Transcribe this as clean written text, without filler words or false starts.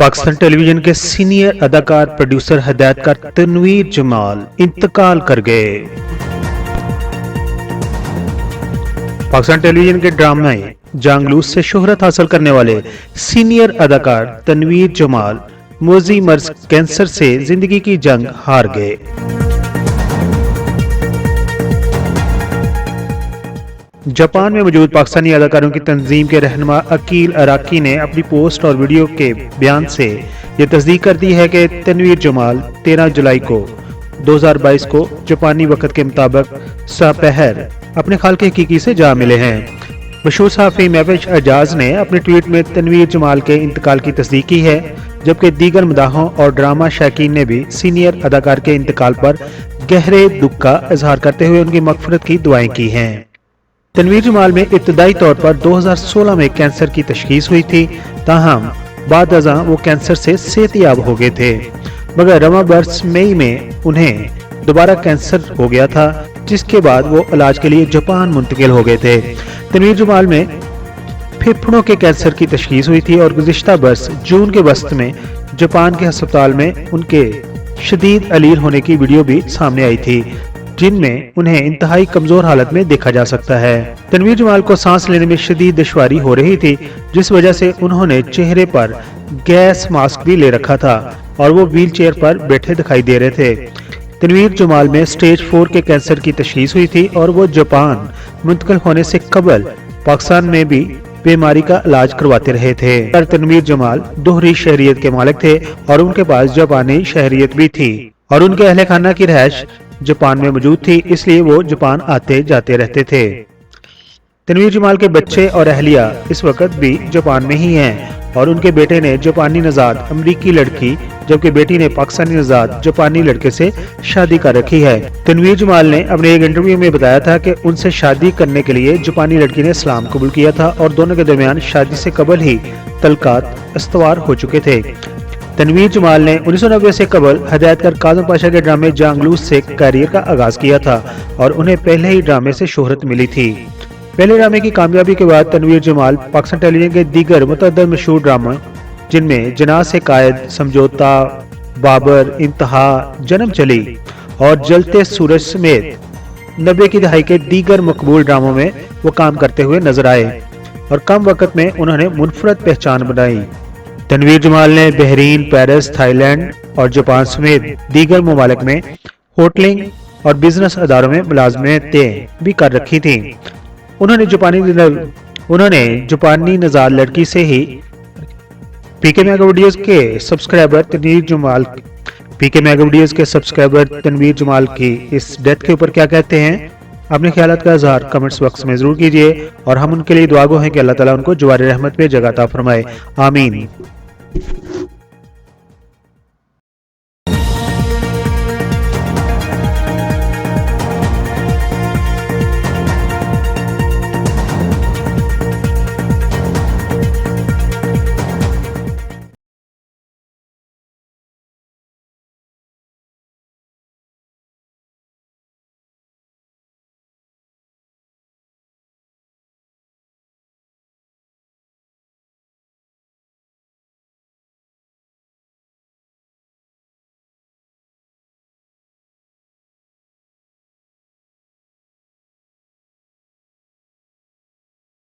Pakistan television के senior अदाकार producer हदायतकार Tanveer Jamal इंतकाल कर गए। पाकिस्तान टेलीविजन के ड्रामे जांगलूस से शोहरत हासिल करने वाले सीनियर अदाकार तनवीर जमाल मोजी मर्ज कैंसर से जिंदगी की जंग हार गए। जापान में मौजूद पाकिस्तानी अदाकारों की तंजीम के रहनुमा अकील अराकी ने अपनी पोस्ट और वीडियो के बयान से ये तस्दीक कर दी है कि तनवीर जमाल 13 जुलाई को 2022 को जापानी वक्त के मुताबिक सपहर अपने खालके हकीकी से जा मिले हैं। मशहूर सहाफ़ी महविश एजाज ने अपने ट्वीट में तनवीर जमाल के इंतकाल की तस्दीक की है, जबकि दीगर मदाहों और ड्रामा शायकीन ने भी सीनियर अदाकार के इंतकाल पर गहरे दुख का इजहार करते हुए उनकी मगफिरत की दुआएं की हैं। तनवीर जमाल में इब्तदाई तौर पर 2016 में कैंसर की तशखीस हुई थी, ताहम बाद अज़ां वो कैंसर से सेहतयाब हो गए थे, मगर रवा बरस मई में उन्हें दोबारा कैंसर हो गया था, जिसके बाद वो इलाज के लिए जापान मुंतकिल हो गए थे। तनवीर जमाल में फेफड़ों के कैंसर की तशखीस हुई थी और गुज़िश्ता बरस जून के वस्त में जापान के अस्पताल में उनके शदीद अलील होने की वीडियो भी सामने आई थी, जिनमें उन्हें इंतहाई कमजोर हालत में देखा जा सकता है। तनवीर जमाल को सांस लेने में शदीद दुश्वारी हो रही थी, जिस वजह से उन्होंने चेहरे पर गैस मास्क भी ले रखा था और वो व्हील चेयर पर बैठे दिखाई दे रहे थे। तनवीर जमाल में स्टेज 4 के कैंसर की तशखीस हुई थी और वो जापान मुंतकिल होने से कबल पाकिस्तान में भी बीमारी का इलाज करवाते रहे थे। पर तनवीर जमाल दोहरी शहरियत के मालिक थे और उनके पास जापानी शहरियत भी थी और उनके अहले खाना की रहायश जापान में मौजूद थी, इसलिए वो जापान आते जाते रहते थे। तनवीर जमाल के बच्चे और अहलिया इस वक्त भी जापान में ही हैं और उनके बेटे ने जापानी नजाद अमरीकी लड़की, जबकि बेटी ने पाकिस्तानी नजाद जापानी लड़के से शादी कर रखी है। तनवीर जमाल ने अपने एक इंटरव्यू में बताया था कि उनसे शादी करने के लिए जापानी लड़की ने इस्लाम कबूल किया था और दोनों के दरमियान शादी से कबल ही तलकात इस्तवार हो चुके थे। तनवीर जमाल ने 1990 से कबल हदायतकार काज़म पाशा के ड्रामे जांगलूस से कैरियर का आगाज किया था और उन्हें पहले ही ड्रामे से शोहरत मिली थी। पहले ड्रामे की कामयाबी के बाद तनवीर जमाल पाकिस्तान टेलीविजन के दीगर मुतअद्दिद मशहूर ड्रामा, जिनमें जनाज़ से कायद, समझौता, बाबर, इंतहा, जन्म चली और जलते सूरज समेत 90 की दहाई के दीगर मकबूल ड्रामों में वो काम करते हुए नजर आए और कम वक्त में उन्होंने मुनफरद पहचान बनाई। तनवीर जमाल ने बहरीन, पेरिस, थाईलैंड और जापान समेत दीगर ममालिक में होटलिंग और बिजनेस अदारों में मुलाजमतें भी कर रखी थी। उन्होंने जापानी नजाद लड़की से ही पीके मेगा वीडियोस के सब्सक्राइबर तनवीर जमाल की इस डेथ के ऊपर क्या कहते हैं, अपने ख्यालात का इजहार कमेंट्स बॉक्स में जरूर कीजिए और हम उनके लिए दुआ गो हैं कि अल्लाह ताला उनको जवार रहमत पे जगह अता फरमाए। आमीन।